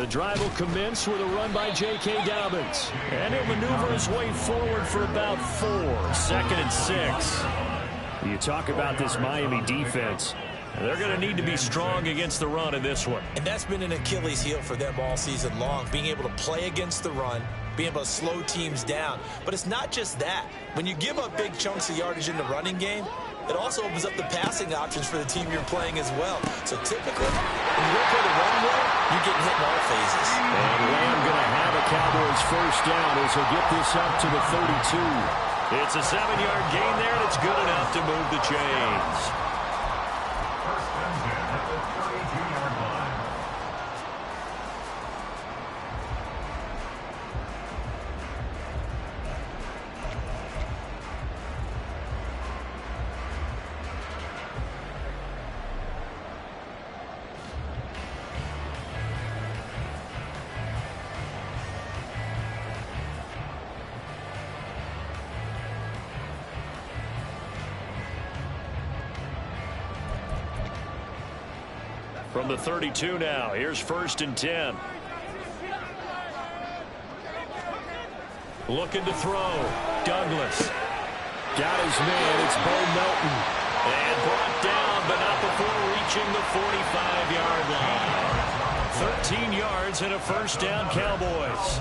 The drive will commence with a run by J.K. Dobbins. And he'll maneuver his way forward for about 4. 2nd and 6. You talk about this Miami defense. They're going to need to be strong against the run in this one. And that's been an Achilles heel for them all season long, being able to play against the run, being able to slow teams down. But it's not just that. When you give up big chunks of yardage in the running game, it also opens up the passing options for the team you're playing as well. So typically, when you don't play the run well, you're getting hit in all phases. And Lamb going to have a Cowboys first down as he'll get this up to the 32. It's a 7-yard gain there, and it's good enough to move the chains. From the 32 now, here's 1st and 10. Looking to throw. Douglas. Got his man. It's Bo Melton. And brought down, but not before reaching the 45-yard line. 13 yards and a first down, Cowboys.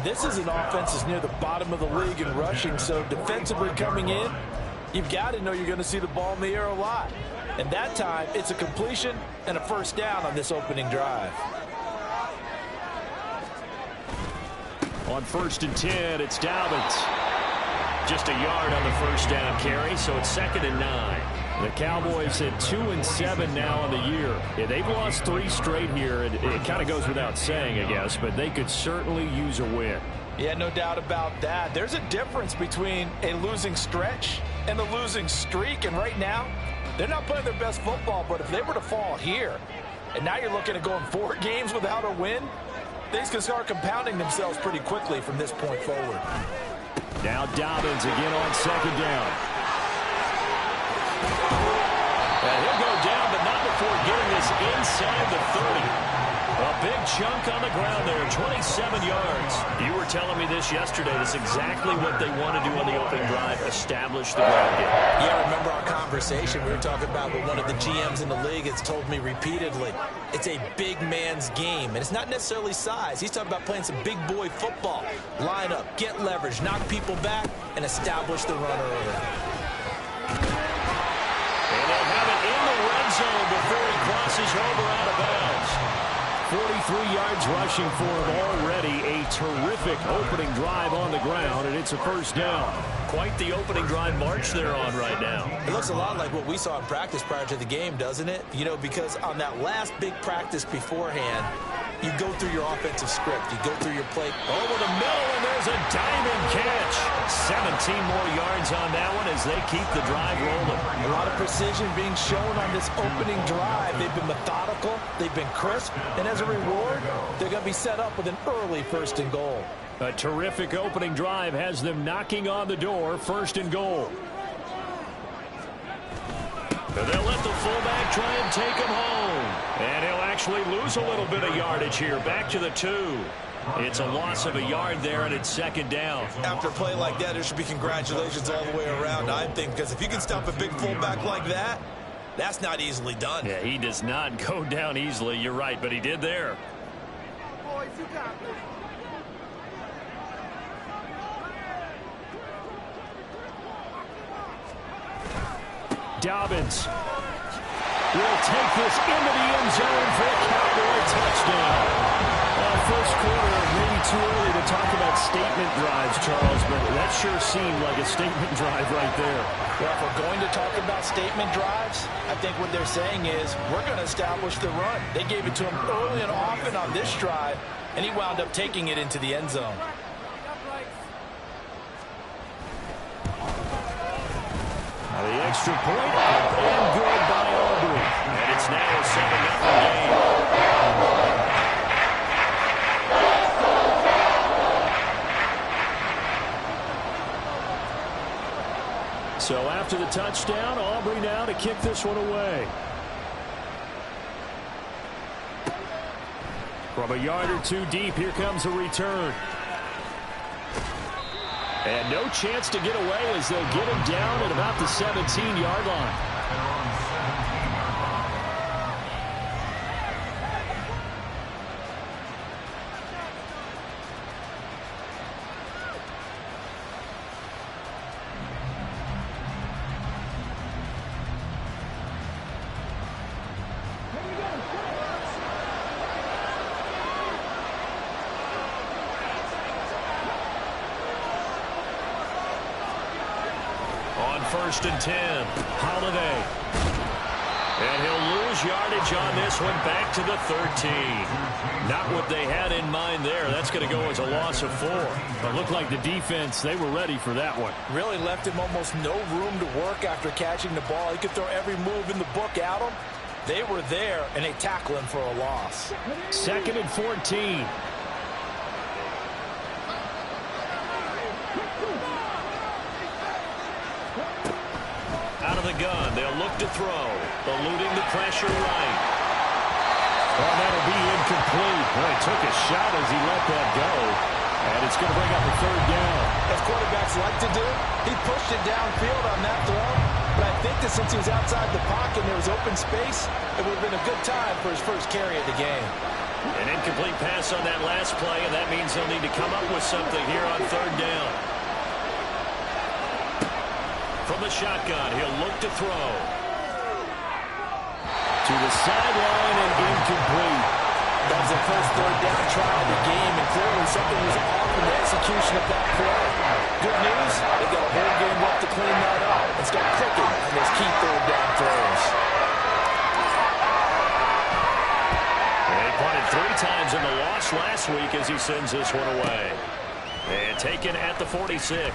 This is an offense that's near the bottom of the league in rushing, so defensively coming in, you've got to know you're going to see the ball in the air a lot. And that time, it's a completion and a first down on this opening drive. On 1st and 10, it's Dobbins. Just a yard on the first down carry, so it's 2nd and 9. The Cowboys at 2-7 now on the year. Yeah, they've lost 3 straight here. It kind of goes without saying, I guess, but they could certainly use a win. Yeah, no doubt about that. There's a difference between a losing stretch and a losing streak, and right now, they're not playing their best football, but if they were to fall here, and now you're looking at going 4 games without a win, things can start compounding themselves pretty quickly from this point forward. Now Dobbins again on 2nd down. And he'll go down, but not before getting this inside the 30. A big chunk on the ground there, 27 yards. You were telling me this yesterday. That's exactly what they want to do on the opening drive, establish the ground game. Yeah, remember our conversation we were talking about with one of the GMs in the league has told me repeatedly, it's a big man's game, and it's not necessarily size. He's talking about playing some big boy football. Line up, get leverage, knock people back, and establish the run early. And they'll have it in the red zone before he crosses over out of bounds. 43 yards rushing for him already. A terrific opening drive on the ground, and it's a first down. Quite the opening drive march they're on right now. It looks a lot like what we saw in practice prior to the game, doesn't it? You know, because on that last big practice beforehand, you go through your offensive script. You go through your play. Over the middle, and there's a diamond catch. 17 more yards on that one as they keep the drive rolling. A lot of precision being shown on this opening drive. They've been methodical. They've been crisp. And as a reward, they're going to be set up with an early 1st and goal. A terrific opening drive has them knocking on the door, 1st and goal. They'll let the fullback try and take him home. And he'll actually lose a little bit of yardage here. Back to the 2. It's a loss of a yard there, and it's 2nd down. After a play like that, there should be congratulations all the way around, I think, because if you can stop a big fullback like that, that's not easily done. Yeah, he does not go down easily. You're right, but he did there. Boys, you got this. Dobbins will take this into the end zone for a Cowboy touchdown. First quarter, maybe too early to talk about statement drives, Charles, but that sure seemed like a statement drive right there. Well, if we're going to talk about statement drives, I think what they're saying is we're going to establish the run. They gave it to him early and often on this drive, and he wound up taking it into the end zone. The extra point up and good by Aubrey. And it's now a 7-0 game. So after the touchdown, Aubrey now to kick this one away. From a yard or two deep, here comes a return. And no chance to get away as they'll get him down at about the 17-yard line. First and 10, Holiday. And he'll lose yardage on this one, back to the 13. Not what they had in mind there. That's going to go as a loss of 4. It looked like the defense, they were ready for that one. Really left him almost no room to work after catching the ball. He could throw every move in the book at him. They were there, and they tackle him for a loss. Second and 14. Out of the gun, they'll look to throw. Eluding the pressure right. Oh, that'll be incomplete. Boy, he took a shot as he let that go. And it's going to bring up a third down. As quarterbacks like to do, he pushed it downfield on that throw. But I think that since he was outside the pocket and there was open space, it would have been a good time for his first carry of the game. An incomplete pass on that last play, and that means they'll need to come up with something here on third down. From the shotgun, he'll look to throw. To the sideline and incomplete. That was the first third down try of the game, and clearly something was off in the execution of that play. Good news, they've got a whole game left to clean that up and start clicking on those key third down throws. They punted 3 times in the loss last week as he sends this one away. And taken at the 46.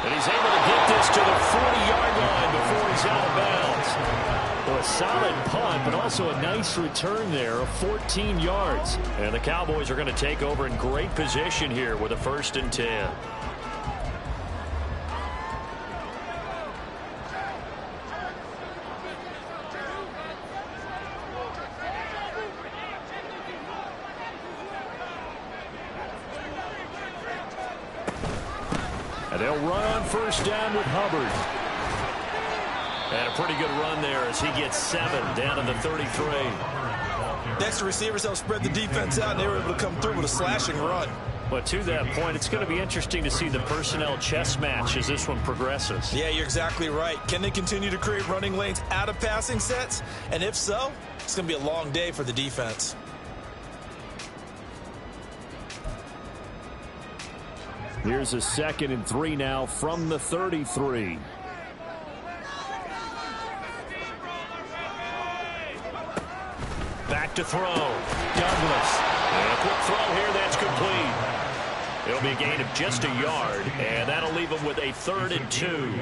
And he's able to get this to the 40-yard line before he's out of bounds. Well, a solid punt, but also a nice return there of 14 yards. And the Cowboys are going to take over in great position here with a 1st and 10. And they'll run on first down with Hubbard. And a pretty good run there as he gets 7 down to the 33. Next, the receivers help spread the defense out, and they were able to come through with a slashing run. But to that point, it's going to be interesting to see the personnel chess match as this one progresses. Yeah, you're exactly right. Can they continue to create running lanes out of passing sets? And if so, it's going to be a long day for the defense. Here's a 2nd and 3 now from the 33. Back to throw. Douglas. And a quick throw here that's complete. It'll be a gain of just a yard, and that'll leave them with a 3rd and 2.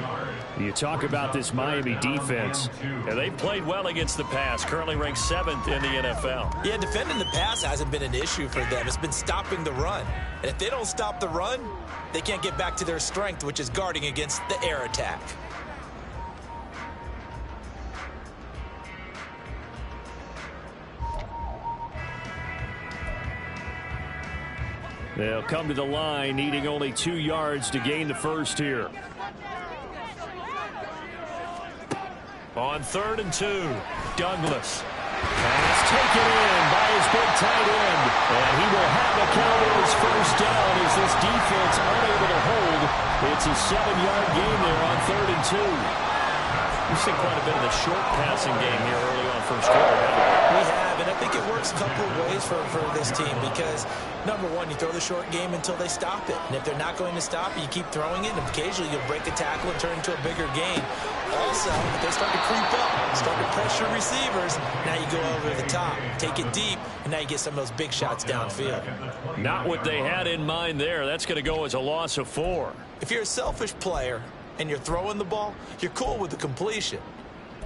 You talk about this Miami defense, and they've played well against the pass, currently ranked 7th in the NFL. Yeah, defending the pass hasn't been an issue for them. It's been stopping the run. And if they don't stop the run, they can't get back to their strength, which is guarding against the air attack. They'll come to the line, needing only 2 yards to gain the first here. On 3rd and 2, Douglas. Pass taken in by his big tight end. And he will have a Cowboys first down as this defense unable to hold. It's a 7-yard gain there on 3rd and 2. We've seen quite a bit of the short passing game here early on first quarter, haven't we? We have, and I think it works a couple of ways for this team because, number one, you throw the short game until they stop it. And if they're not going to stop it, you keep throwing it, and occasionally you'll break a tackle and turn into a bigger gain. Also, if they start to creep up, start to pressure receivers, now you go over the top, take it deep, and now you get some of those big shots downfield. Not what they had in mind there. That's going to go as a loss of 4. If you're a selfish player and you're throwing the ball, you're cool with the completion.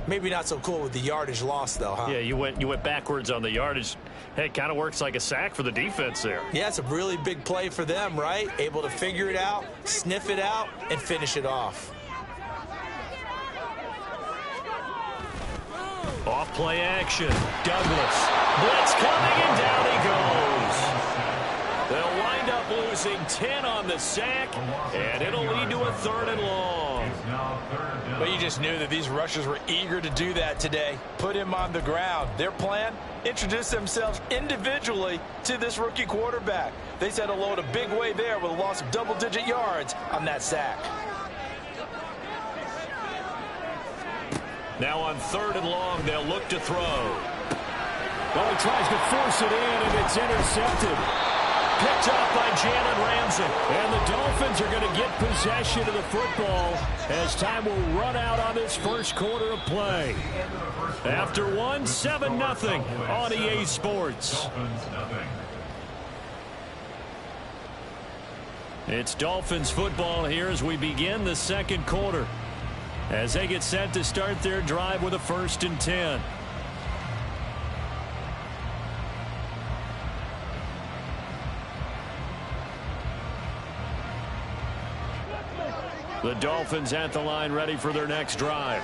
Maybe not so cool with the yardage loss, though, huh? Yeah, you went backwards on the yardage. Hey, it kind of works like a sack for the defense there. Yeah, it's a really big play for them, right? Able to figure it out, sniff it out, and finish it off. Off play action. Douglas. Blitz coming, and down he goes. They'll wind up losing 10 on the sack, and it'll lead to a 3rd and long. But you just knew that these rushers were eager to do that today. Put him on the ground. Their plan, introduce themselves individually to this rookie quarterback. They said hello in a big way there with a loss of double-digit yards on that sack. Now on 3rd and long, they'll look to throw. Well, he tries to force it in, and it's intercepted. Picked up by Jalen Ramsey. And the Dolphins are going to get possession of the football as time will run out on this first quarter of play. After 7-0 on EA Sports. It's Dolphins football here as we begin the second quarter, as they get set to start their drive with a 1st and 10. The Dolphins at the line ready for their next drive.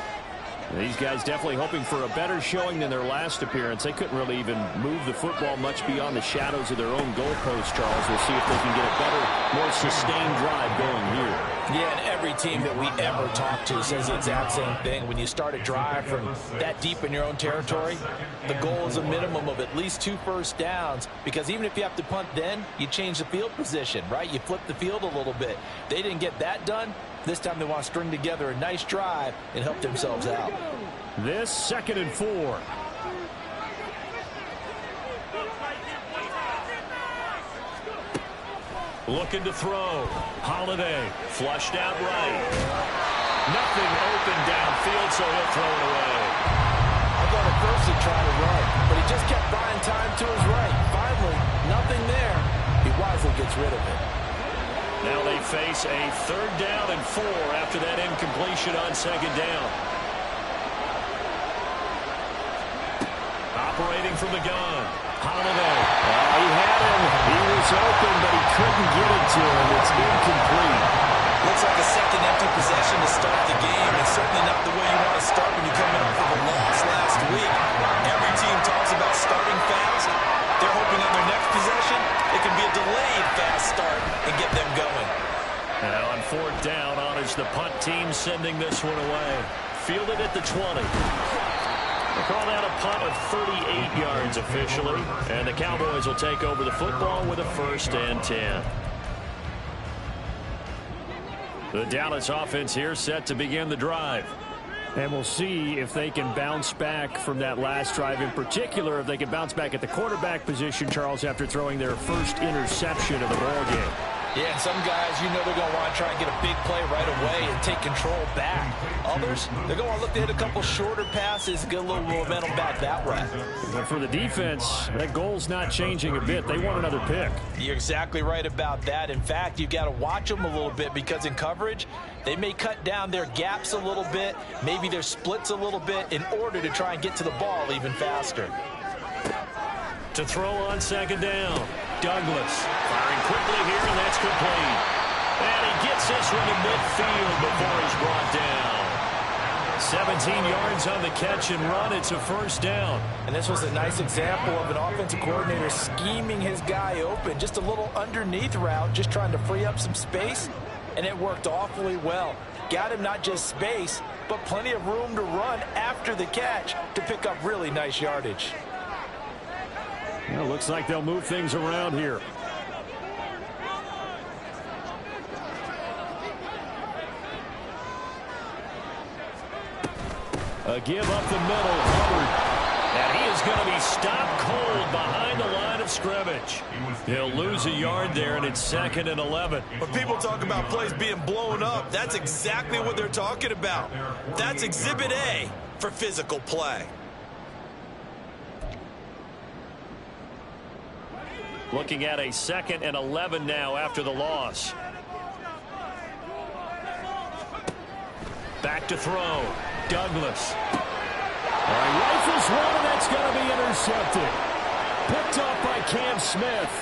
These guys definitely hoping for a better showing than their last appearance. They couldn't really even move the football much beyond the shadows of their own goalpost, Charles. We'll see if they can get a better, more sustained drive going here. Yeah, and every team that we ever talk to says the exact same thing. When you start a drive from that deep in your own territory, the goal is a minimum of at least 2 first downs, because even if you have to punt then, you change the field position, right? You flip the field a little bit. They didn't get that done. This time they want to string together a nice drive and help themselves out. This 2nd and 4. Looking to throw. Holiday flushed out right. Nothing open downfield, so he'll throw it away. I thought at first he'd try to run, but he just kept buying time to his right. Finally, nothing there. He wisely gets rid of it. Now they face a 3rd down and 4 after that incompletion on 2nd down. Operating from the gun. Holiday. He had him. He was open, but he couldn't get it to him. It's incomplete. Looks like a second empty possession to start the game, and certainly not the way you want to start when you come in off of a loss last week. Every team talks about starting fast. They're hoping on their next possession it can be a delayed fast start and get them going. Now on 4th down, honors the punt team sending this one away. Fielded at the 20. They call that a punt of 38 yards officially, and the Cowboys will take over the football with a 1st and 10. The Dallas offense here set to begin the drive. And we'll see if they can bounce back from that last drive, in particular if they can bounce back at the quarterback position, Charles, after throwing their first interception of the ball game. Yeah, and some guys, you know they're going to want to try and get a big play right away and take control back. Others, they're going to want to look to hit a couple shorter passes, get a little momentum back that way. But for the defense, that goal's not changing a bit. They want another pick. You're exactly right about that. In fact, you've got to watch them a little bit, because in coverage, they may cut down their gaps a little bit, maybe their splits a little bit, in order to try and get to the ball even faster. To throw on 2nd down. Douglas firing quickly here, and that's complete. And he gets this one to midfield before he's brought down. 17 yards on the catch and run. It's a 1st down. And this was a nice example of an offensive coordinator scheming his guy open. Just a little underneath route, just trying to free up some space, and it worked awfully well. Got him not just space, but plenty of room to run after the catch to pick up really nice yardage. Well, looks like they'll move things around here. A give up the middle, Hubbard. And he is going to be stopped cold behind the line of scrimmage. He'll lose a yard there, and it's 2nd and 11. When people talk about plays being blown up, that's exactly what they're talking about. That's Exhibit A for physical play. Looking at a 2nd and 11 now after the loss. Back to throw. Douglas. Rifles one, and that's going to be intercepted. Picked up by Cam Smith.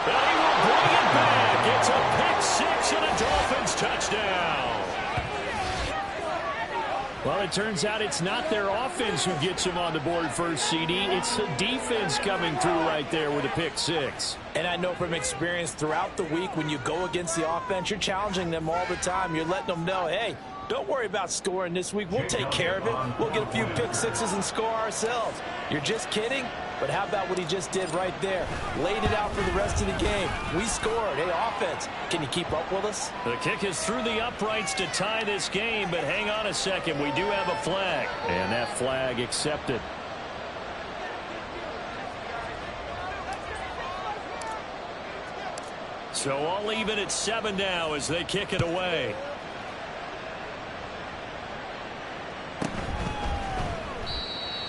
And he will bring it back. It's a pick 6 and a Dolphins touchdown. Well, it turns out it's not their offense who gets them on the board first, CD. It's the defense coming through right there with a pick six. And I know from experience throughout the week, when you go against the offense, you're challenging them all the time. You're letting them know, hey, don't worry about scoring this week. We'll take care of it. We'll get a few pick sixes and score ourselves. You're just kidding? But how about what he just did right there? Laid it out for the rest of the game. We scored. Hey, offense, can you keep up with us? The kick is through the uprights to tie this game, but hang on a second. We do have a flag, and that flag accepted. So all even at 7 now as they kick it away.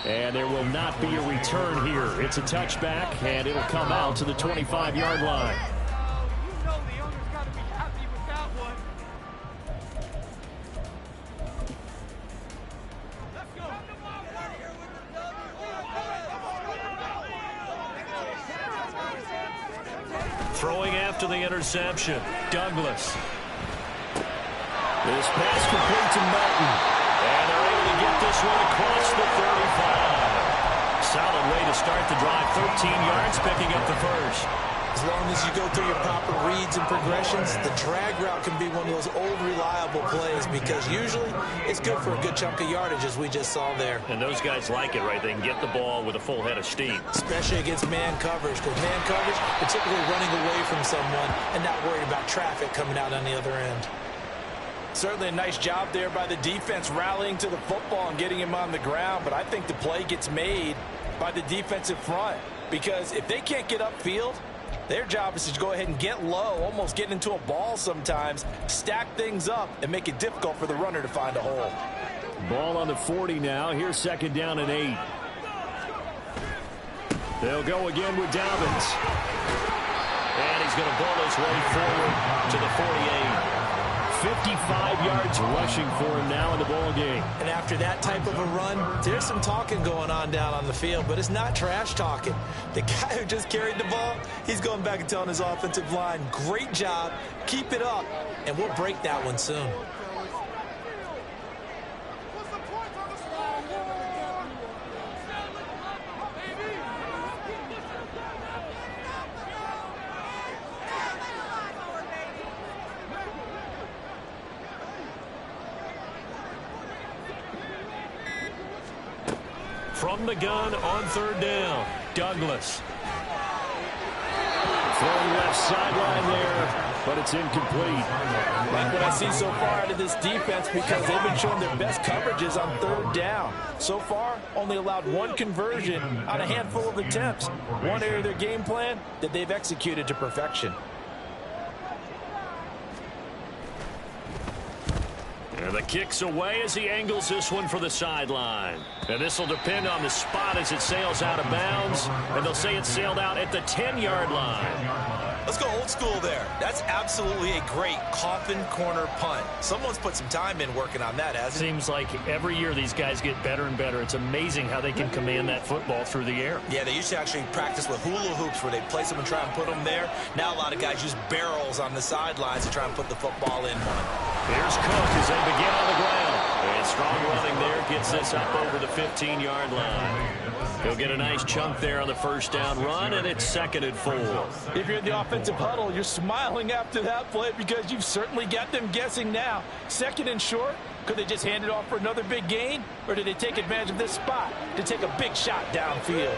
And there will not be a return here. It's a touchback, and it'll come out to the 25-yard line. You know the owner's got to be happy with that one. Let's go. Throwing after the interception, Douglas. This pass complete to Melton. And they're able to get this one across the 35. Solid way to start the drive. 13 yards, picking up the first. As long as you go through your proper reads and progressions, the drag route can be one of those old reliable plays because usually it's good for a good chunk of yardage, as we just saw there. And those guys like it, right? They can get the ball with a full head of steam. Especially against man coverage, because man coverage, particularly running away from someone and not worried about traffic coming out on the other end. Certainly a nice job there by the defense rallying to the football and getting him on the ground, but I think the play gets made by the defensive front because if they can't get upfield, their job is to go ahead and get low, almost get into a ball sometimes, stack things up, and make it difficult for the runner to find a hole. Ball on the 40 now. Here's 2nd down and 8. They'll go again with Dobbins. And he's going to ball his way forward to the 48. 55 yards rushing for him now in the ball game. And after that type of a run, there's some talking going on down on the field, but it's not trash talking. The guy who just carried the ball, he's going back and telling his offensive line, great job, keep it up, and we'll break that one soon. What's the point on the scoreboard? From the gun on 3rd down, Douglas. Throwing left sideline there, but it's incomplete. Like what I see so far out of this defense because they've been showing their best coverages on 3rd down. So far, only allowed 1 conversion on a handful of attempts. One area of their game plan that they've executed to perfection. And the kick's away as he angles this one for the sideline. And this will depend on the spot as it sails out of bounds. And they'll say it sailed out at the 10-yard line. Let's go old school there. That's absolutely a great coffin corner punt. Someone's put some time in working on that, hasn't it? Seems like every year these guys get better and better. It's amazing how they can command that football through the air. Yeah, they used to actually practice with hula hoops where they place them and try and put them there. Now a lot of guys use barrels on the sidelines to try and put the football in one. Here's Cook as they begin on the ground. And strong running there gets this up over the 15-yard line. He'll get a nice chunk there on the 1st down run, and it's 2nd and 4. If you're in the offensive huddle, you're smiling after that play because you've certainly got them guessing now. 2nd and short, could they just hand it off for another big gain? Or did they take advantage of this spot to take a big shot downfield?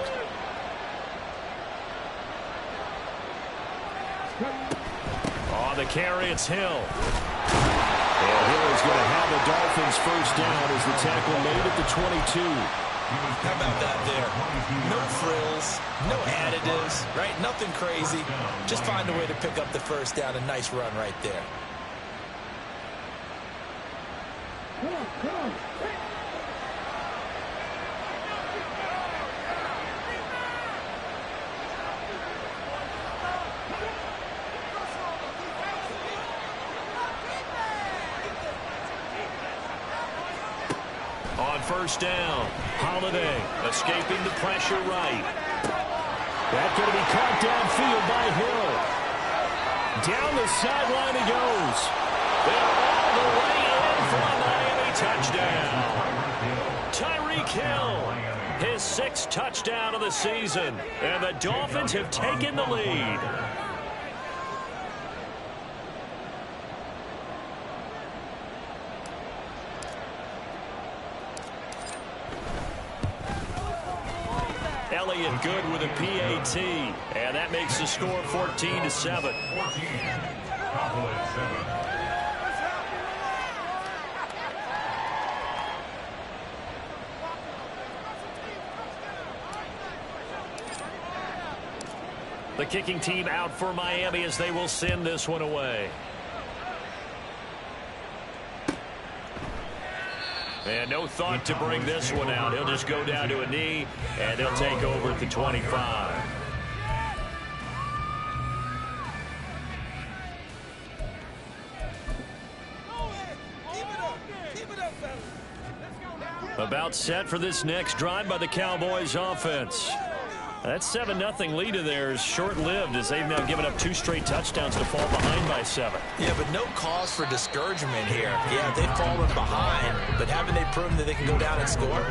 On the carry, it's Hill. And Hill is going to have the Dolphins 1st down as the tackle made at the 22. How about that there? No frills, no additives, right? Nothing crazy. Just find a way to pick up the 1st down. A nice run right there. On 1st down, Holiday escaping the pressure right. That's going to be caught downfield by Hill. Down the sideline he goes. They're all the way in for a Miami touchdown. Tyreek Hill, his 6th touchdown of the season. And the Dolphins have taken the lead. Elliott good with a PAT, and that makes the score 14-7. The kicking team out for Miami as they will send this one away. And no thought to bring this one out. He'll just go down to a knee, and they'll take over at the 25. About set for this next drive by the Cowboys offense. That 7-0 lead of theirs short-lived as they've now given up 2 straight touchdowns to fall behind by 7. Yeah, but no cause for discouragement here. Yeah, they've fallen behind, but haven't they proven that they can go down and score?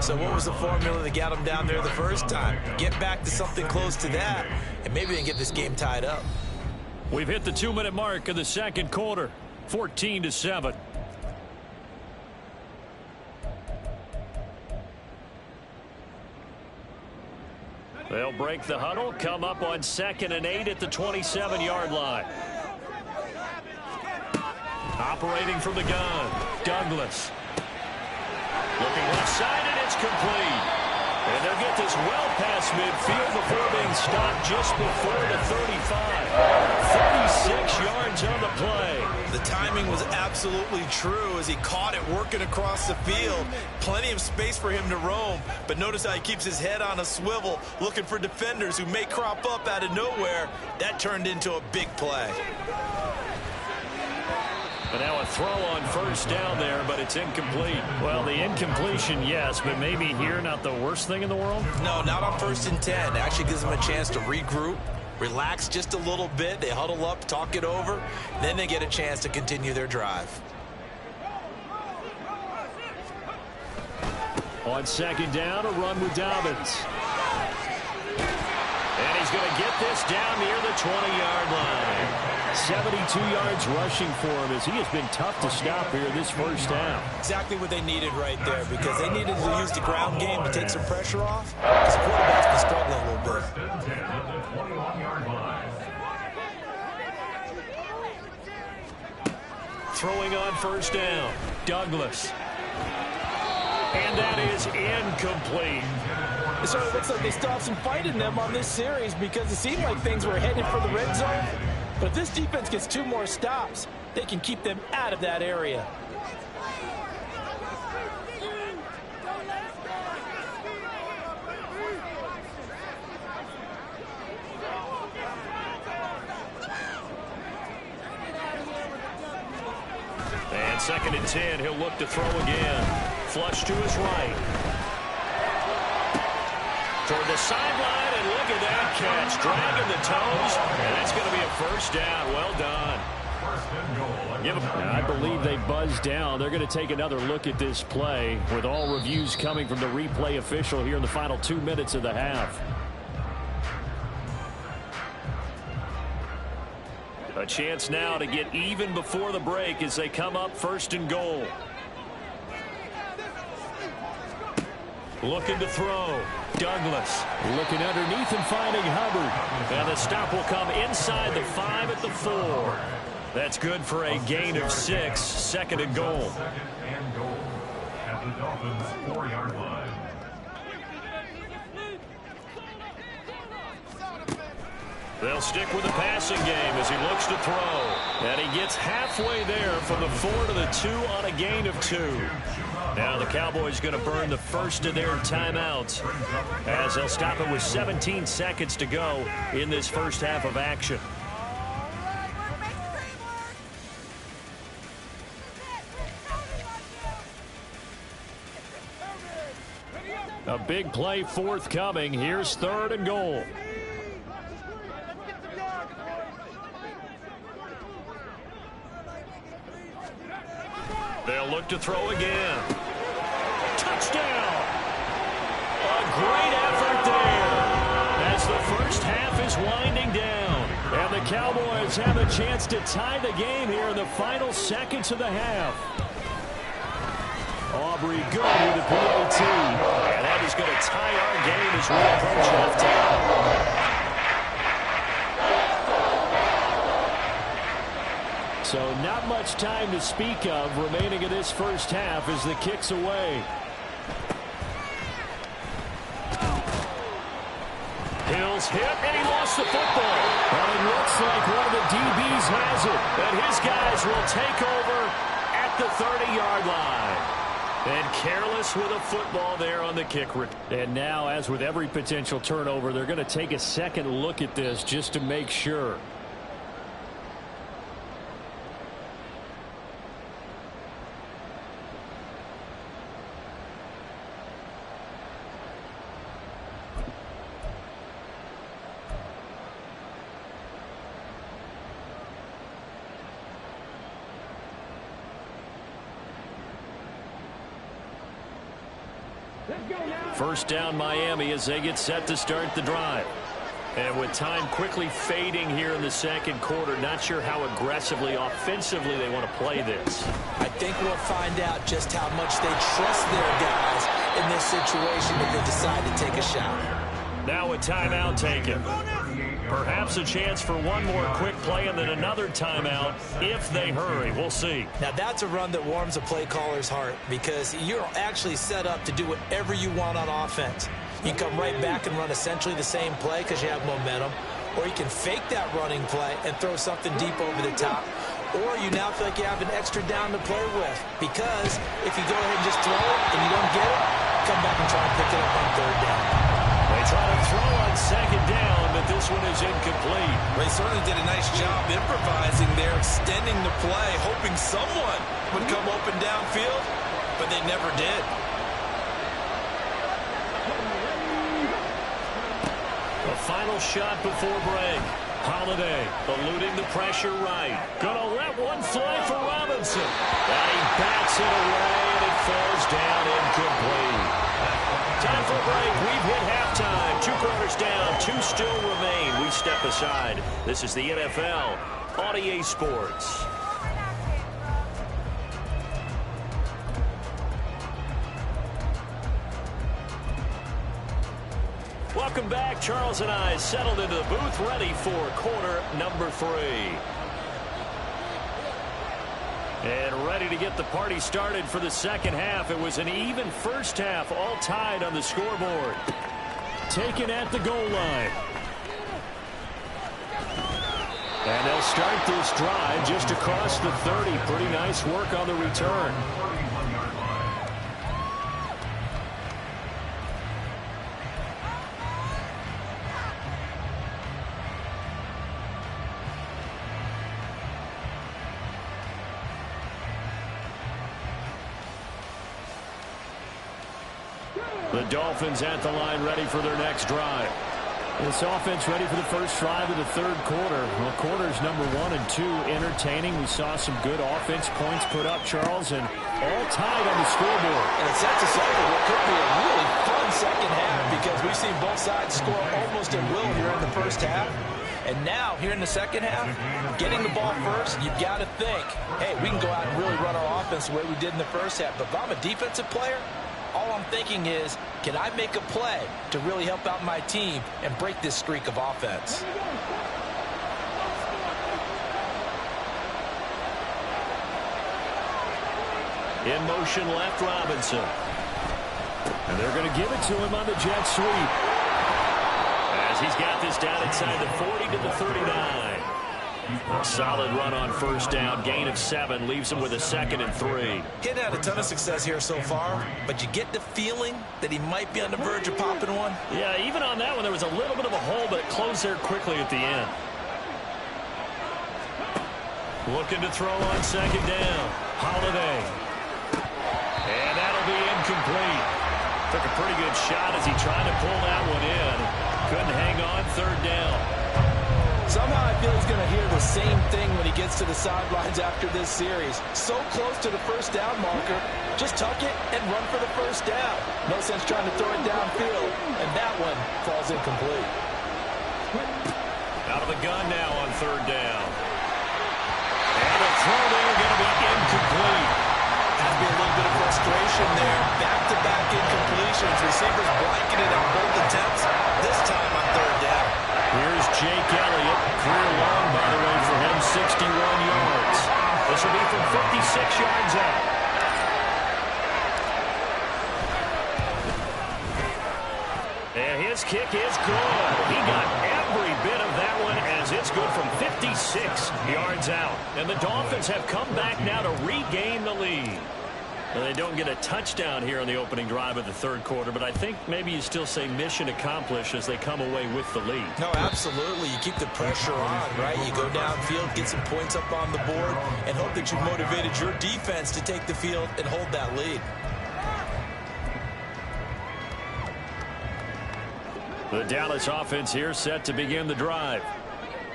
So what was the formula that got them down there the first time? Get back to something close to that, and maybe they can get this game tied up. We've hit the 2-minute mark of the second quarter, 14-7. They'll break the huddle, come up on 2nd and 8 at the 27-yard line. Operating from the gun, Douglas. Looking left side, and it's complete. And they'll get this well past midfield before being stopped just before the 35. 36 yards on the play. The timing was absolutely true as he caught it working across the field. Plenty of space for him to roam, but notice how he keeps his head on a swivel looking for defenders who may crop up out of nowhere. That turned into a big play. But now a throw on first down there, but it's incomplete. Well, the incompletion, yes, but maybe here not the worst thing in the world? No, not on 1st and 10. It actually gives them a chance to regroup, relax just a little bit. They huddle up, talk it over, then they get a chance to continue their drive. On 2nd down, a run with Dobbins. And he's going to get this down near the 20-yard line. 72 yards rushing for him as he has been tough to stop here this first half. Exactly what they needed right there because they needed to use the ground game to take some pressure off because the quarterback's been struggling a little bit. Throwing on first down, Douglas. And that is incomplete. It sort of looks like they still have some fight in them on this series because it seemed like things were headed for the red zone. But if this defense gets 2 more stops, they can keep them out of that area. And 2nd and 10, he'll look to throw again. Flush to his right. Toward the sideline, and look at that catch. Dragging the toes, and that's going to be a first down. Well done. I believe they buzzed down. They're going to take another look at this play with all reviews coming from the replay official here in the final 2 minutes of the half. A chance now to get even before the break as they come up 1st and goal. Looking to throw. Douglas looking underneath and finding Hubbard. And the stop will come inside the 5 at the 4. That's good for a gain of 6. 2nd and goal. At the Dolphins' 4-yard line. They'll stick with the passing game as he looks to throw. And he gets halfway there from the 4 to the 2 on a gain of 2. Now the Cowboys going to burn the first of their timeouts as they'll stop it with 17 seconds to go in this first half of action. A big play forthcoming. Here's 3rd and goal. They'll look to throw again. Touchdown! A great effort there as the first half is winding down. And the Cowboys have a chance to tie the game here in the final seconds of the half. Aubrey good with the PAT. And that is going to tie our game as we approach halftime. So not much time to speak of remaining in this first half as the kick's away. Hill's hit, and he lost the football. But it looks like one of the DBs has it. And his guys will take over at the 30-yard line. And careless with a football there on the kick. And now, as with every potential turnover, they're going to take a second look at this just to make sure. First down Miami as they get set to start the drive. And with time quickly fading here in the second quarter, not sure how aggressively, offensively they want to play this. I think we'll find out just how much they trust their guys in this situation if they decide to take a shot. Now a timeout taken. Perhaps a chance for one more quick play and then another timeout if they hurry. We'll see. Now that's a run that warms a play caller's heart because you're actually set up to do whatever you want on offense. You can come right back and run essentially the same play because you have momentum, or you can fake that running play and throw something deep over the top, or you now feel like you have an extra down to play with because if you go ahead and just throw it and you don't get it, come back and try to pick it up on third down. They try to throw on second down, but this one is incomplete. They certainly did a nice job improvising there, extending the play, hoping someone would come open downfield, but they never did. A final shot before break. Holiday eluding the pressure right. Gonna let one fly for Robinson. And he bats it away, and it falls down incomplete. Time for a break. We've hit halftime. 2 quarters down. 2 still remain. We step aside. This is the NFL on EA Sports. Welcome back. Charles and I settled into the booth, ready for quarter number 3. And ready to get the party started for the second half. It was an even first half, all tied on the scoreboard. Taken at the goal line. And they'll start this drive just across the 30. Pretty nice work on the return. The Dolphins at the line ready for their next drive. This offense ready for the first drive of the third quarter. Well, quarters number 1 and 2 entertaining. We saw some good offense points put up, Charles, and all tied on the scoreboard. And it sets us up for what could be a really fun second half because we've seen both sides score almost at will here in the first half. And now, here in the second half, getting the ball first, you've got to think, hey, we can go out and really run our offense the way we did in the first half. But if I'm a defensive player, all I'm thinking is, can I make a play to really help out my team and break this streak of offense? In motion left, Robinson. And they're going to give it to him on the jet sweep. As he's got this down inside the 40 to the 39. A solid run on first down. Gain of 7 leaves him with a 2nd and 3. He's had a ton of success here so far, but you get the feeling that he might be on the verge of popping one. Yeah, even on that one, there was a little bit of a hole, but it closed there quickly at the end. Looking to throw on second down. Holiday. And that'll be incomplete. Took a pretty good shot as he tried to pull that one in. Couldn't hang on third down. Somehow I feel he's going to hear the same thing when he gets to the sidelines after this series. So close to the first down marker. Just tuck it and run for the first down. No sense trying to throw it downfield. And that one falls incomplete. Out of the gun now on third down. And the throw there going to be incomplete. Has to be a little bit of frustration there. Back-to-back incompletions. Receivers blanketed on both attempts. This time on third down. Here's Jake Elliott. Career long, by the way, for him, 61 yards. This will be from 56 yards out. And his kick is good. He got every bit of that one as it's good from 56 yards out. And the Dolphins have come back now to regain the lead. Well, they don't get a touchdown here on the opening drive of the third quarter, but I think maybe you still say mission accomplished as they come away with the lead. No, absolutely. You keep the pressure on, right? You go downfield, get some points up on the board, and hope that you've motivated your defense to take the field and hold that lead. The Dallas offense here set to begin the drive.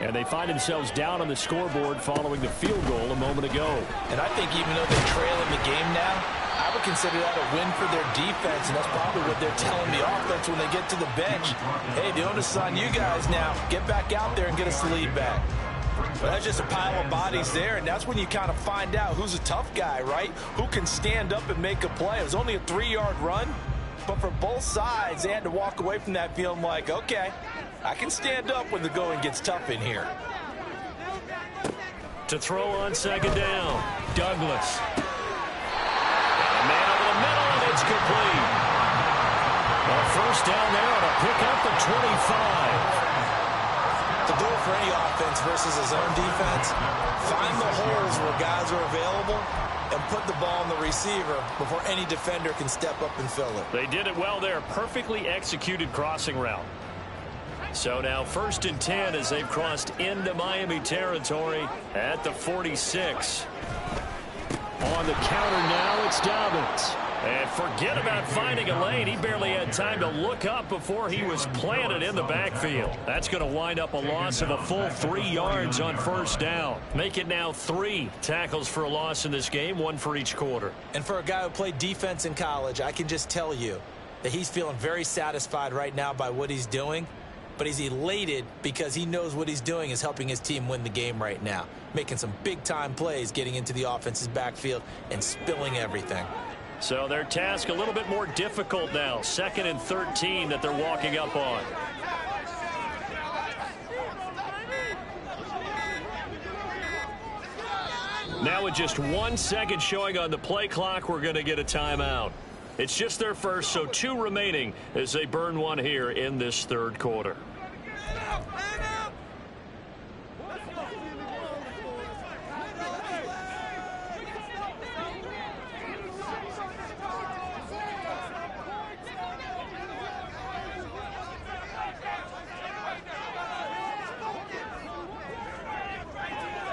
And they find themselves down on the scoreboard following the field goal a moment ago. And I think even though they trail in the game now, I would consider that a win for their defense, and that's probably what they're telling the offense when they get to the bench. Hey, the onus is on you guys now. Get back out there and get us the lead back. Well, that's just a pile of bodies there, and that's when you kind of find out who's a tough guy, right? Who can stand up and make a play. It was only a 3-yard run, but for both sides, they had to walk away from that feeling like, okay, I can stand up when the going gets tough in here. To throw on second down, Douglas. And a man over the middle, and it's complete. A first down there on a pickup of 25. The goal for any offense versus his own defense, find the holes where guys are available and put the ball on the receiver before any defender can step up and fill it. They did it well there. Perfectly executed crossing route. So now 1st and 10 as they've crossed into Miami territory at the 46. On the counter now, it's Dobbins. And forget about finding a lane. He barely had time to look up before he was planted in the backfield. That's going to wind up a loss of a full 3 yards on first down. Make it now 3 tackles for a loss in this game, 1 for each quarter. And for a guy who played defense in college, I can just tell you that he's feeling very satisfied right now by what he's doing. But he's elated because he knows what he's doing is helping his team win the game right now. Making some big-time plays, getting into the offense's backfield, and spilling everything. So their task a little bit more difficult now. 2nd and 13 that they're walking up on. Now with just 1 second showing on the play clock, we're going to get a timeout. It's just their first, so 2 remaining as they burn 1 here in this third quarter.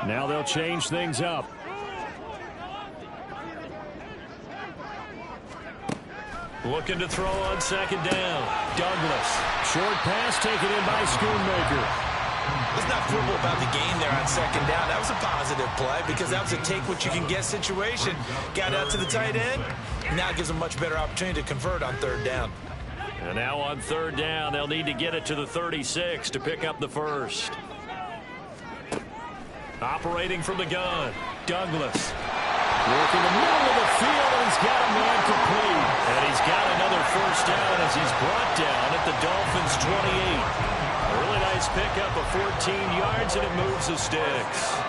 Now they'll change things up. Looking to throw on second down. Douglas. Short pass taken in by Schoonmaker. Let's not quibble about the gain there on second down. That was a positive play because that was a take-what-you-can-get situation. Got out to the tight end. Now it gives them a much better opportunity to convert on third down. And now on third down, they'll need to get it to the 36 to pick up the first. Operating from the gun, Douglas. Working the middle of the field, and he's got a man complete. And he's got another first down as he's brought down at the Dolphins' 28. A really nice pickup of 14 yards, and it moves the sticks.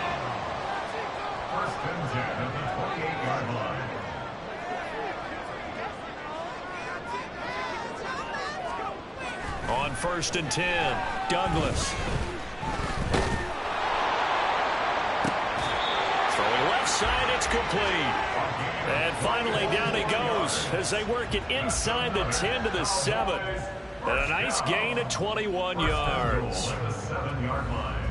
1st and 10 at the 28-yard line. On 1st and 10, Douglas. Left side, it's complete. And finally, down he goes as they work it inside the 10 to the 7. And a nice gain at 21 yards. At the 7-yard line.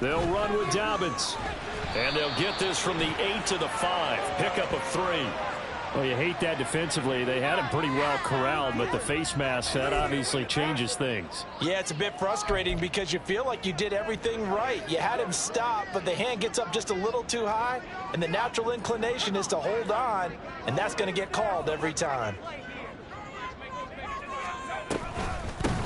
They'll run with Dobbins. And they'll get this from the 8 to the 5. Pickup of 3. Well, you hate that defensively. They had him pretty well corralled, but the face mask, that obviously changes things. Yeah, it's a bit frustrating because you feel like you did everything right. You had him stop, but the hand gets up just a little too high, and the natural inclination is to hold on, and that's going to get called every time.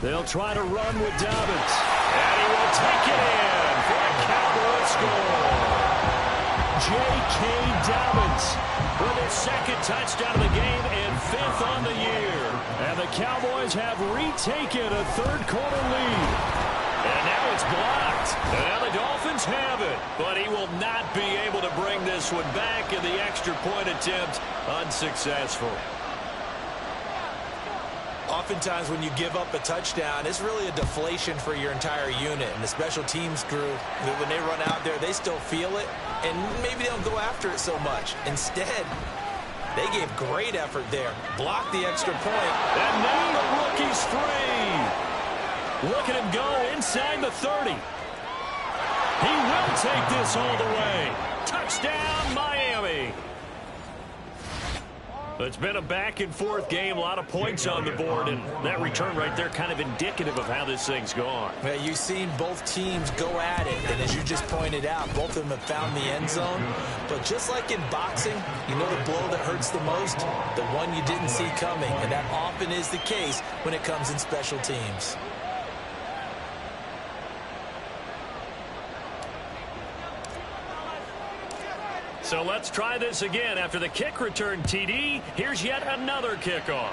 They'll try to run with Dobbins, and he will take it in for a Cowboys score. J.K. Dobbins with his second touchdown of the game and 5th on the year. And the Cowboys have retaken a third-quarter lead. And now it's blocked. And now the Dolphins have it. But he will not be able to bring this one back, and the extra point attempt unsuccessful. Oftentimes when you give up a touchdown, it's really a deflation for your entire unit. And the special teams group, when they run out there, they still feel it. And maybe they don't go after it so much. Instead, they gave great effort there. Blocked the extra point. And now the rookie's free. Look at him go inside the 30. He will take this all the way. Touchdown, Miami. It's been a back-and-forth game, a lot of points on the board, and that return right there kind of indicative of how this thing's gone. Well, you've seen both teams go at it, and as you just pointed out, both of them have found the end zone. But just like in boxing, you know the blow that hurts the most? The one you didn't see coming, and that often is the case when it comes in special teams. So let's try this again. After the kick return TD, here's yet another kickoff.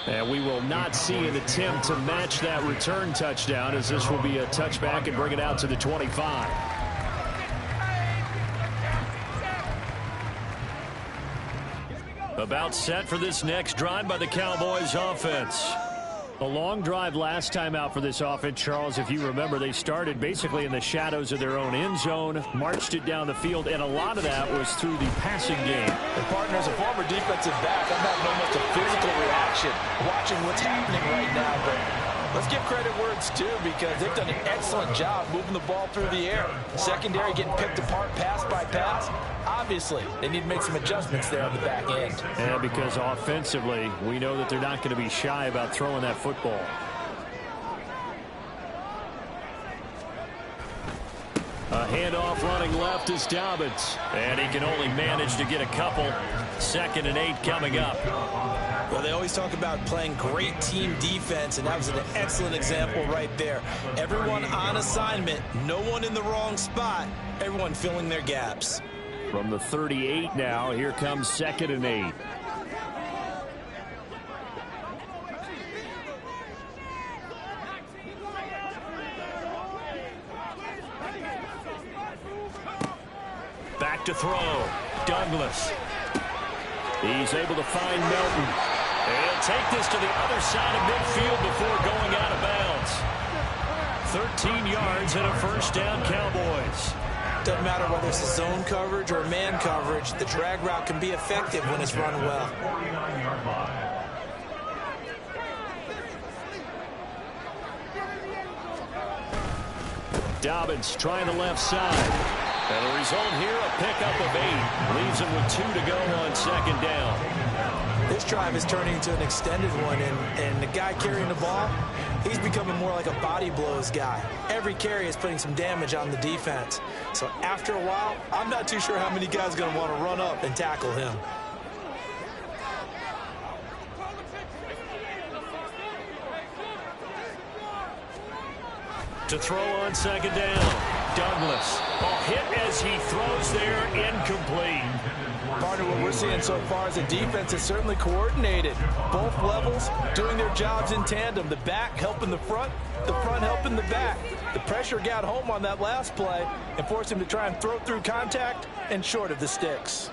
And we will not see an attempt to match that return touchdown, as this will be a touchback and bring it out to the 25. About set for this next drive by the Cowboys offense. A long drive last time out for this offense, Charles. If you remember, they started basically in the shadows of their own end zone, marched it down the field, and a lot of that was through the passing game. And partner, as a former defensive back, I'm having almost a physical reaction watching what's happening right now. But let's give credit where it's due, because they've done an excellent job moving the ball through the air. Secondary getting picked apart pass by pass. Obviously, they need to make some adjustments there on the back end. Yeah, because offensively, we know that they're not going to be shy about throwing that football. A handoff running left is Dobbins. And he can only manage to get a couple. 2nd and 8 coming up. Well, they always talk about playing great team defense, and that was an excellent example right there. Everyone on assignment, no one in the wrong spot, everyone filling their gaps. From the 38 now, here comes 2nd and 8. Back to throw. Douglas. He's able to find Melton. And he'll take this to the other side of midfield before going out of bounds. 13 yards and a first down, Cowboys. Doesn't matter whether it's a zone coverage or man coverage, the drag route can be effective when it's run well. Dobbins trying the left side. And the result here, a pickup of 8. Leaves him with 2 to go on 2nd down. This drive is turning into an extended one, and the guy carrying the ball, he's becoming more like a body blows guy. Every carry is putting some damage on the defense. So after a while, I'm not too sure how many guys are going to want to run up and tackle him. To throw on 2nd down. Douglas. A hit as he throws there, incomplete. Partner, what we're seeing so far is the defense is certainly coordinated. Both levels doing their jobs in tandem. The back helping the front helping the back. The pressure got home on that last play and forced him to try and throw through contact and short of the sticks.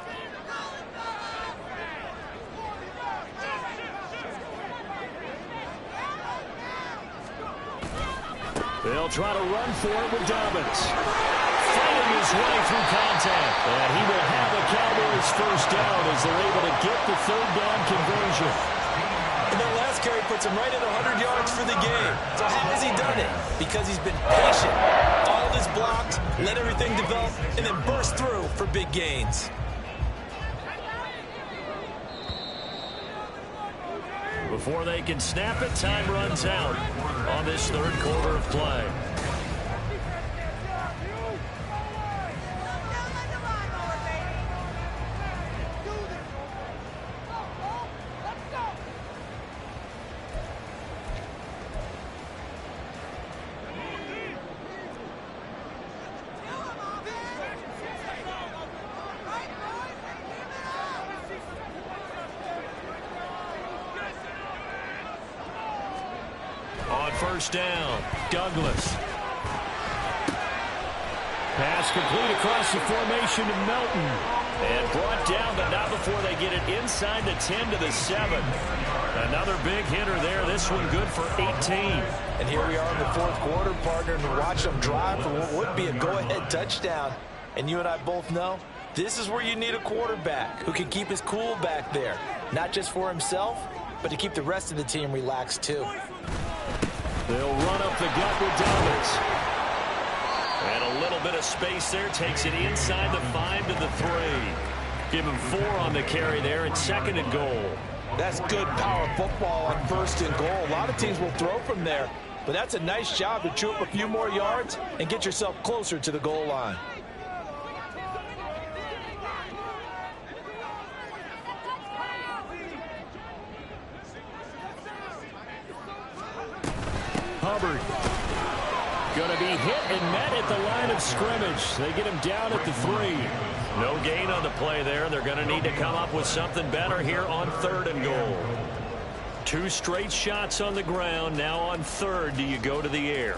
They'll try to run for it with Dobbins. Fighting his way through contact. And he will have a Cowboys first down as they're able to get the 3rd down conversion. And that last carry puts him right at 100 yards for the game. So how has he done it? Because he's been patient all is blocked, let everything develop, and then burst through for big gains. Before they can snap it, time runs out on this third quarter of play. On first down, Douglas. Pass complete across the formation to Melton. And brought down, but not before they get it inside the 10 to the 7. Another big hitter there. This one good for 18. And here we are in the fourth quarter, partner, and watch them drive for what would be a go-ahead touchdown. And you and I both know this is where you need a quarterback who can keep his cool back there. Not just for himself, but to keep the rest of the team relaxed too. They'll run up the gut with Douglas. And a little bit of space there. Takes it inside the 5 to the 3. Give him 4 on the carry there. It's 2nd and goal. That's good power football on 1st and goal. A lot of teams will throw from there, but that's a nice job to chew up a few more yards and get yourself closer to the goal line. Hubbard going to be hit and met at the line of scrimmage. They get him down at the 3. No gain on the play there. They're going to need to come up with something better here on 3rd and goal. 2 straight shots on the ground. Now on 3rd, do you go to the air?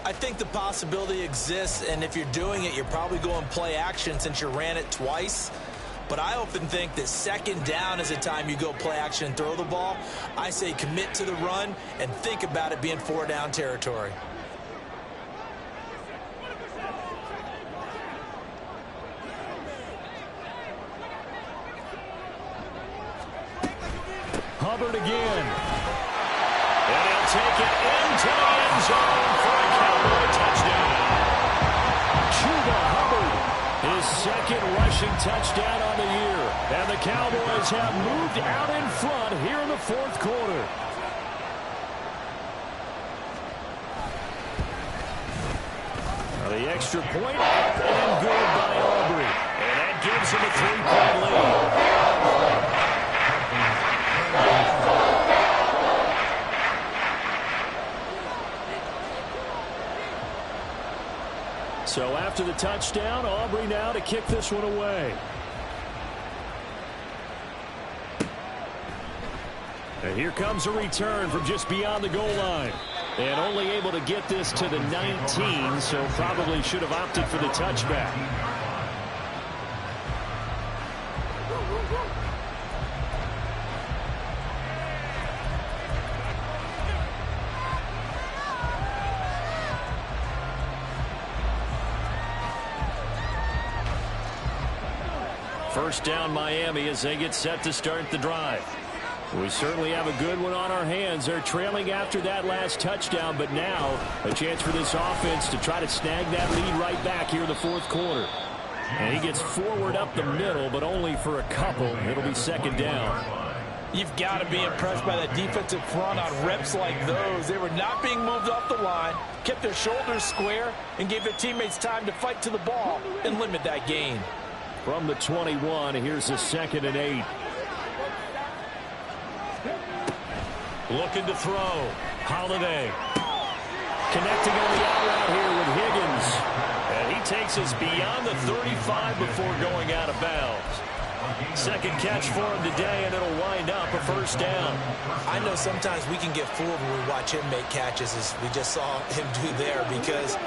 I think the possibility exists, and if you're doing it, you're probably going play action since you ran it twice. But I often think that 2nd down is the time you go play action and throw the ball. I say commit to the run and think about it being 4-down territory. Hubbard again. And he'll take it into the end zone for a Cowboy touchdown. Chuba Hubbard, his 2nd rushing touchdown on the year. And the Cowboys have moved out in front here in the 4th quarter. Now the extra point up and good by Aubrey. And that gives him a 3-point lead. So after the touchdown, Aubrey now to kick this one away. And here comes a return from just beyond the goal line. And only able to get this to the 19, so probably should have opted for the touchback. First down Miami as they get set to start the drive. We certainly have a good one on our hands. They're trailing after that last touchdown, but now a chance for this offense to try to snag that lead right back here in the 4th quarter. And he gets forward up the middle, but only for a couple. It'll be 2nd down. You've got to be impressed by that defensive front on reps like those. They were not being moved off the line, kept their shoulders square, and gave their teammates time to fight to the ball and limit that gain. From the 21, here's a 2nd and 8. Looking to throw. Holiday. Connecting on the out route here with Higgins. And he takes us beyond the 35 before going out of bounds. 2nd catch for him today, and it'll wind up a 1st down. I know sometimes we can get fooled when we watch him make catches, as we just saw him do there, because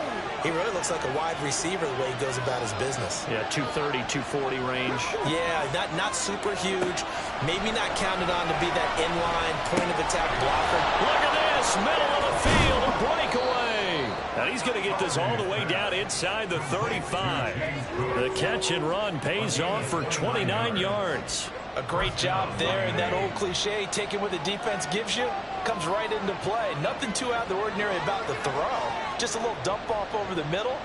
he really looks like a wide receiver the way he goes about his business. Yeah, 230, 240 range. Yeah, not super huge. Maybe not counted on to be that inline point-of-attack blocker. Look at this, middle of the field, a breakaway. And he's going to get this all the way down inside the 35. The catch and run pays off for 29 yards. A great job there, and that old cliche, taking what the defense gives you, comes right into play. Nothing too out of the ordinary about the throw. Just a little dump off over the middle,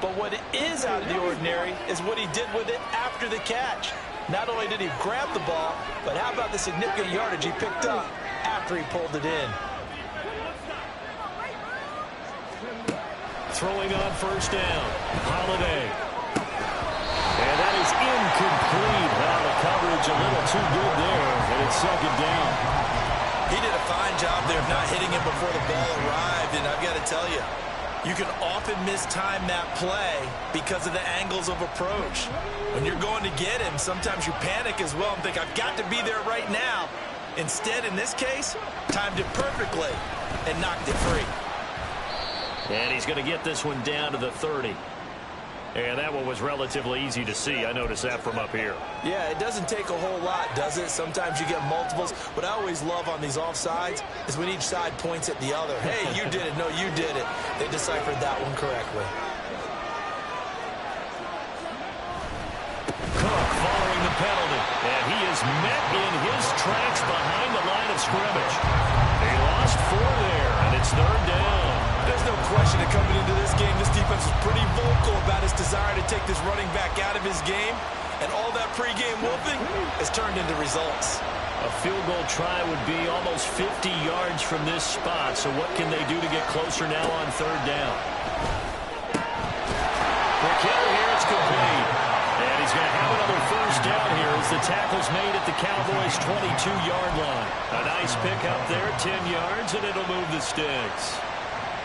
But what is out of the ordinary is what he did with it after the catch. Not only did he grab the ball, but how about the significant yardage he picked up after he pulled it in. Throwing on first down. Holiday. And that is incomplete. Well, the coverage a little too good there, and it's second down. He did a fine job there of not hitting him before the ball arrived, and I've got to tell you, you can often mistime that play because of the angles of approach. When you're going to get him, sometimes you panic as well and think, I've got to be there right now. Instead, in this case, timed it perfectly and knocked it free. And he's going to get this one down to the 30. And that one was relatively easy to see. I noticed that from up here. Yeah, it doesn't take a whole lot, does it? Sometimes you get multiples. What I always love on these offsides is when each side points at the other. Hey, you did it. No, you did it. They deciphered that one correctly. Cook following the penalty. And he is met in his tracks behind the line of scrimmage. They lost 4 there, and it's third down. There's no question that coming into this game, this defense was pretty vocal about its desire to take this running back out of his game. And all that pregame whooping has turned into results. A field goal try would be almost 50 yards from this spot. So what can they do to get closer now on third down? The kill here, it's complete. And he's going to have another first down here as the tackle's made at the Cowboys' 22-yard line. A nice pick up there, 10 yards, and it'll move the sticks.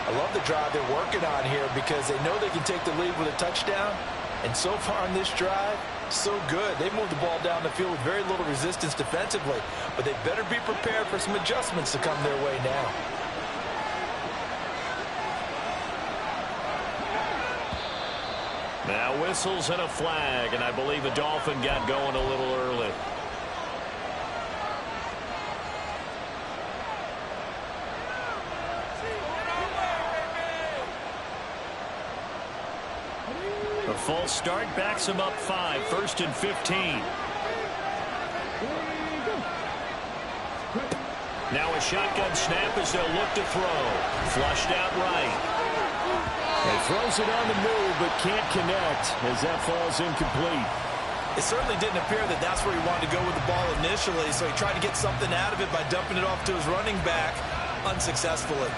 I love the drive they're working on here because they know they can take the lead with a touchdown. And so far on this drive, so good. They moved the ball down the field with very little resistance defensively. But they better be prepared for some adjustments to come their way now. Now whistles and a flag, and I believe the Dolphin got going a little early. A false start backs him up 5, 1st and 15. Now a shotgun snap as they'll look to throw. Flushed out right. He throws it on the move but can't connect as that falls incomplete. It certainly didn't appear that that's where he wanted to go with the ball initially, so he tried to get something out of it by dumping it off to his running back unsuccessfully.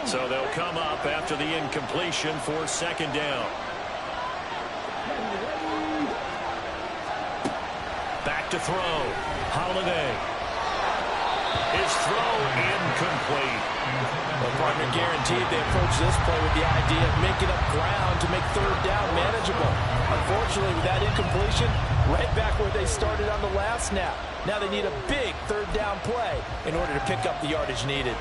So they'll come up after the incompletion for second down. Back to throw. Holiday. His throw incomplete. Well, partner guaranteed they approach this play with the idea of making up ground to make third down manageable. Unfortunately, with that incompletion, right back where they started on the last snap. Now they need a big third down play in order to pick up the yardage needed.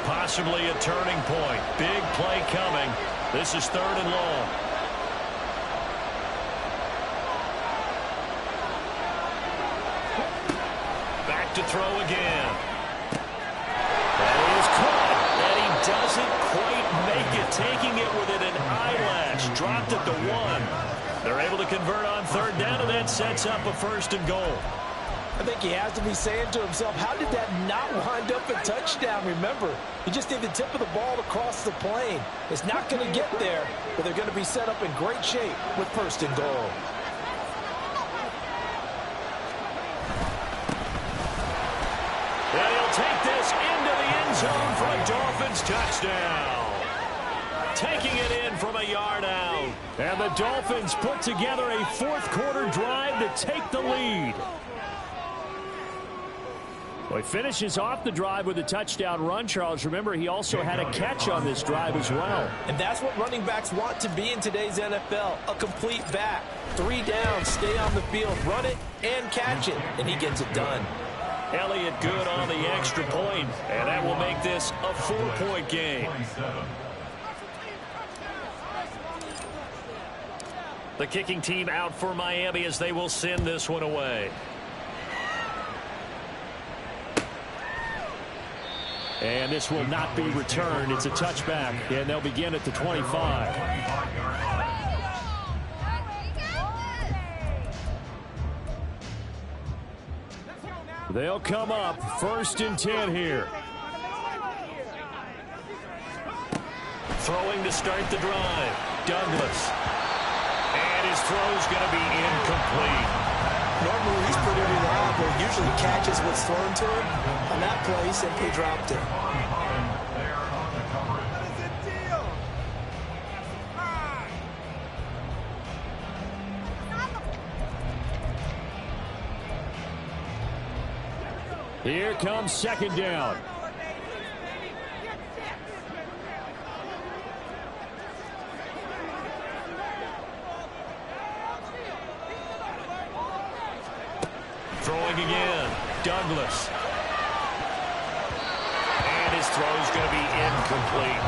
Possibly a turning point. Big play coming. This is third and long. Back to throw again. That is caught. And he doesn't quite make it. Taking it with an eyelash. Dropped at the 1. They're able to convert on third down, and that sets up a 1st and goal. I think he has to be saying to himself, how did that not wind up a touchdown? Remember, you just need the tip of the ball across the plane. It's not going to get there, but they're going to be set up in great shape with 1st and goal. And he'll take this into the end zone for a Dolphins touchdown. Taking it in from a yard out. And the Dolphins put together a 4th-quarter drive to take the lead. Well, he finishes off the drive with a touchdown run, Charles. Remember, he also had a catch on this drive as well. And that's what running backs want to be in today's NFL, a complete back. 3 downs, stay on the field, run it, and catch it. And he gets it done. Elliott good on the extra point, and that will make this a 4-point game. The kicking team out for Miami as they will send this one away. And this will not be returned. It's a touchback, and they'll begin at the 25. They'll come up 1st and 10 here. Throwing to start the drive. Douglas. And his throw's going to be incomplete. Normally he's pretty reliable. Usually catches what's thrown to him. On that play, he simply dropped it. Here comes 2nd down. Throwing again. Douglas. And his throw's going to be incomplete.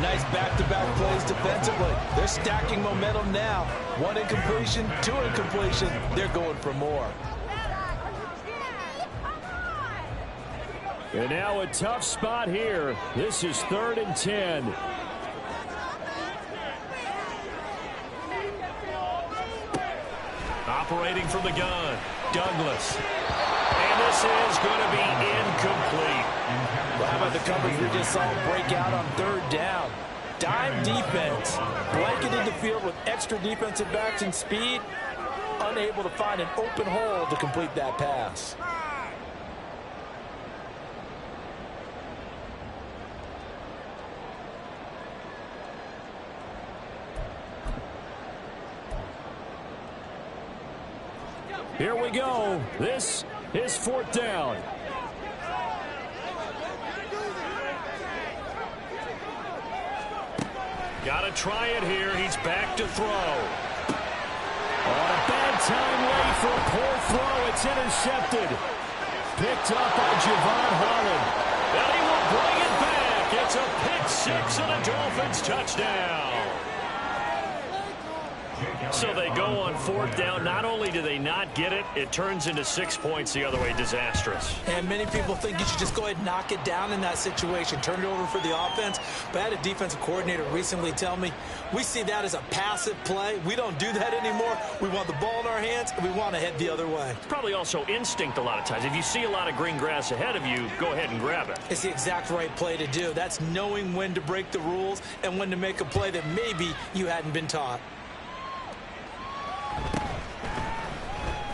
Nice back-to-back plays defensively. They're stacking momentum now. 1 incompletion, 2 incompletion. They're going for more. And now a tough spot here. This is 3rd and 10. Operating from the gun, Douglas. And this is going to be incomplete. Well, how about the coverage we just saw break out on 3rd down? Dime defense, blanketed the field with extra defensive backs and speed, unable to find an open hole to complete that pass. Here we go. This is 4th down. Got to try it here. He's back to throw. On a bad time late for a poor throw. It's intercepted. Picked up by Javon Holland. And he will bring it back. It's a pick 6 and a Dolphins touchdown. So they go on 4th down. Not only do they not get it, it turns into 6 points the other way. Disastrous. And many people think you should just go ahead and knock it down in that situation. Turn it over for the offense. But I had a defensive coordinator recently tell me, we see that as a passive play. We don't do that anymore. We want the ball in our hands, and we want to head the other way. It's probably also instinct a lot of times. If you see a lot of green grass ahead of you, go ahead and grab it. It's the exact right play to do. That's knowing when to break the rules and when to make a play that maybe you hadn't been taught.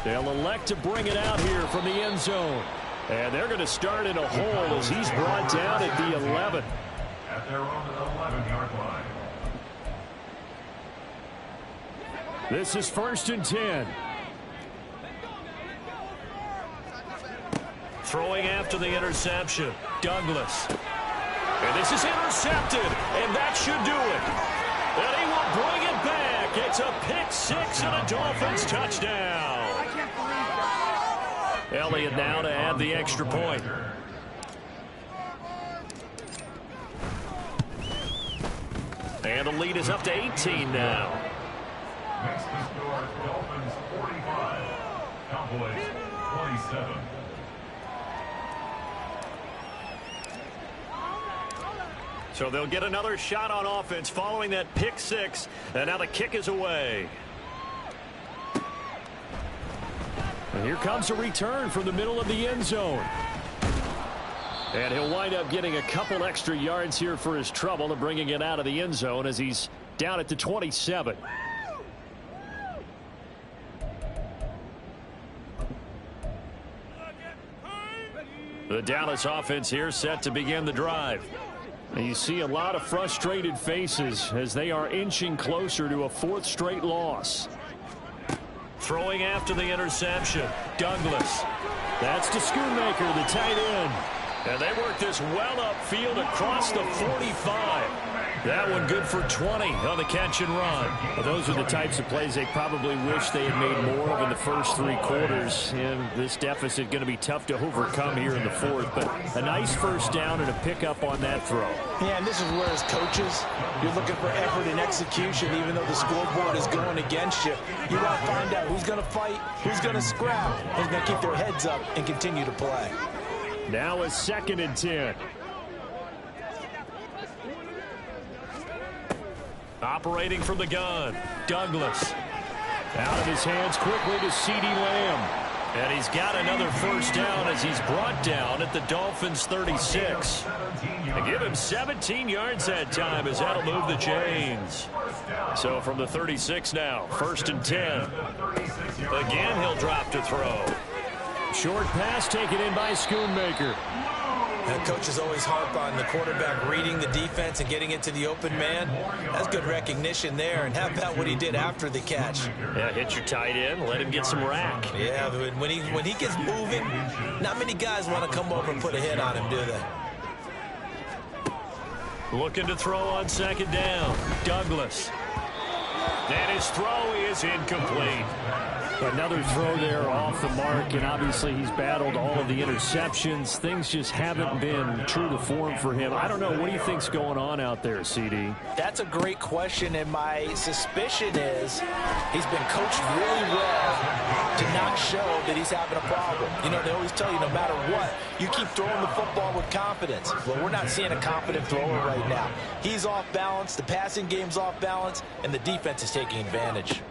They'll elect to bring it out here from the end zone. And they're going to start in a hole as he's brought down at the 11. At their own 11-yard line. This is 1st and 10. Throwing after the interception. Douglas. And this is intercepted. And that should do it. And he will bring it back. It's a pick 6 and a Dolphins touchdown. Elliott now to add the extra point. And the lead is up to 18 now. Makes the score Dolphins 45, Cowboys 27. So they'll get another shot on offense following that pick 6. And now the kick is away. And here comes a return from the middle of the end zone. And he'll wind up getting a couple extra yards here for his trouble and bringing it out of the end zone as he's down at the 27. The Dallas offense here set to begin the drive. And you see a lot of frustrated faces as they are inching closer to a 4th straight loss. Throwing after the interception. Douglas. That's to Schoonmaker, the tight end. And they work this well upfield across the 45. That one good for 20 on the catch and run. Well, those are the types of plays they probably wish they had made more of in the first 3 quarters. And this deficit going to be tough to overcome here in the 4th. But a nice first down and a pickup on that throw. Yeah, and this is where as coaches, you're looking for effort and execution even though the scoreboard is going against you. You want to find out who's going to fight, who's going to scrap, who's going to keep their heads up and continue to play. Now a 2nd and 10. Operating from the gun, Douglas. Out of his hands quickly to CeeDee Lamb. And he's got another first down as he's brought down at the Dolphins' 36. They give him 17 yards that time as that'll move the chains. So from the 36 now, 1st and 10. Again, he'll drop to throw. Short pass taken in by Schoonmaker. Coaches always harp on the quarterback reading the defense and getting it to the open man. That's good recognition there. And how about what he did after the catch? Yeah, hit your tight end, let him get some rack. Yeah, when he gets moving, not many guys want to come over and put a hit on him, do they? Looking to throw on 2nd down. Douglas. And his throw is incomplete. Another throw there off the mark, and obviously he's battled all of the interceptions. Things just haven't been true to form for him. I don't know. What do you think's going on out there, CD? That's a great question, and my suspicion is he's been coached really well to not show that he's having a problem. You know, they always tell you no matter what, you keep throwing the football with confidence. Well, we're not seeing a confident thrower right now. He's off balance, the passing game's off balance, and the defense is taking advantage.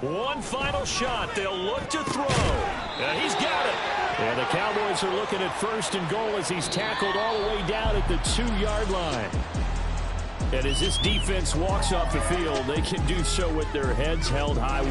One final shot. They'll look to throw. He's got it. And the Cowboys are looking at 1st and goal as he's tackled all the way down at the 2-yard line. And as this defense walks off the field, they can do so with their heads held high.